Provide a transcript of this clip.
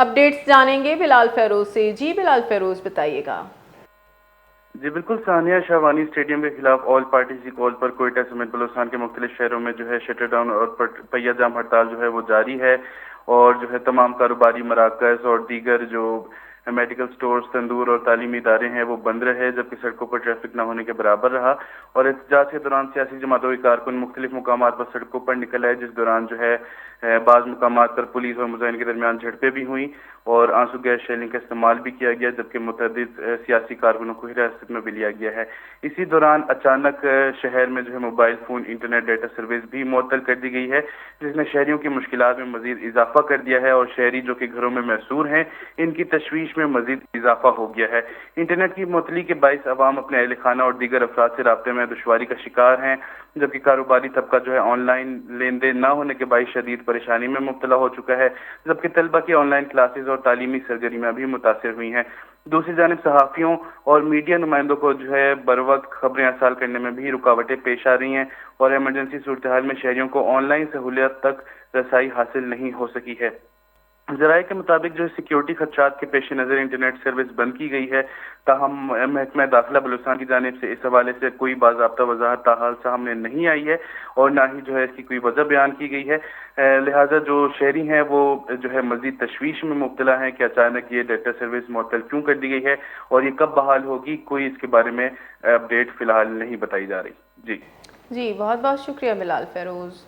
Updates جانیں گے بلال فیروز سے۔ جی بلال فیروز بتائیے گا۔ جی بالکل، ثانیہ شاہوانی اسٹیڈیم کے خلاف آل پارٹیز کی کال پر کوئٹہ سمیت بلوچستان کے مختلف شہروں میں جو ہے شٹر ڈاؤن اور پہیہ جام ہڑتال جو ہے وہ جاری ہے، اور جو ہے تمام کاروباری مراکز اور دیگر جو میڈیکل سٹورز، تندور اور تعلیمی ادارے ہیں وہ بند رہے، جبکہ سڑکوں پر ٹریفک نہ ہونے کے برابر رہا۔ اور احتجاج کے دوران سیاسی جماعتوں کے کارکن مختلف مقامات پر سڑکوں پر نکل آئے، جس دوران جو ہے بعض مقامات پر پولیس اور مظاہرین کے درمیان جھڑپیں بھی ہوئیں اور آنسو گیس شیلنگ کا استعمال بھی کیا گیا، جبکہ متعدد سیاسی کارکنوں کو حراست میں بھی لیا گیا ہے۔ اسی دوران اچانک شہر میں جو ہے mobile phone internet data service بھی معطل کر دی گئی ہے، جس نے شہریوں کی مشکلات میں مزید اضافہ کر دیا ہے، اور شہری جو کہ گھروں میں محصور ہیں ان کی تشویش میں مزید اضافہ ہو گیا ہے۔ انٹرنیٹ کی معطلی کے باعث عوام اپنے اہل خانہ اور دیگر افراد سے رابطے میں دشواری کا شکار ہیں، جبکہ کاروباری طبقہ جو ہے آن لائن لین دین نہ ہونے کے باعث شدید پریشانی میں مبتلا ہو چکا ہے، جبکہ طلبہ کی آن لائن کلاسز اور تعلیمی سرگرمیاں بھی متاثر ہوئی ہیں۔ دوسری جانب صحافیوں اور میڈیا نمائندوں کو جو ہے بروقت خبریں ارسال کرنے میں بھی رکاوٹیں پیش آ رہی ہیں، اور ایمرجنسی صورتحال میں شہریوں کو آن لائن سہولیات تک رسائی حاصل نہیں ہو سکی ہے۔ ذرائع کے مطابق جو سیکیورٹی خدشات کے پیش نظر انٹرنیٹ سروس بند کی گئی ہے، تاہم محکمہ داخلہ بلوچستان کی جانب سے اس حوالے سے کوئی باضابطہ وضاحت تاحال سامنے نہیں آئی ہے، اور نہ ہی جو ہے اس کی کوئی وجہ بیان کی گئی ہے۔ لہٰذا جو شہری ہیں وہ جو ہے مزید تشویش میں مبتلا ہیں کہ اچانک یہ ڈیٹا سروس معطل کیوں کر دی گئی ہے اور یہ کب بحال ہوگی، کوئی اس کے بارے میں اپڈیٹ فی الحال نہیں بتائی جا رہی۔ جی جی بہت بہت شکریہ بلال فیروز۔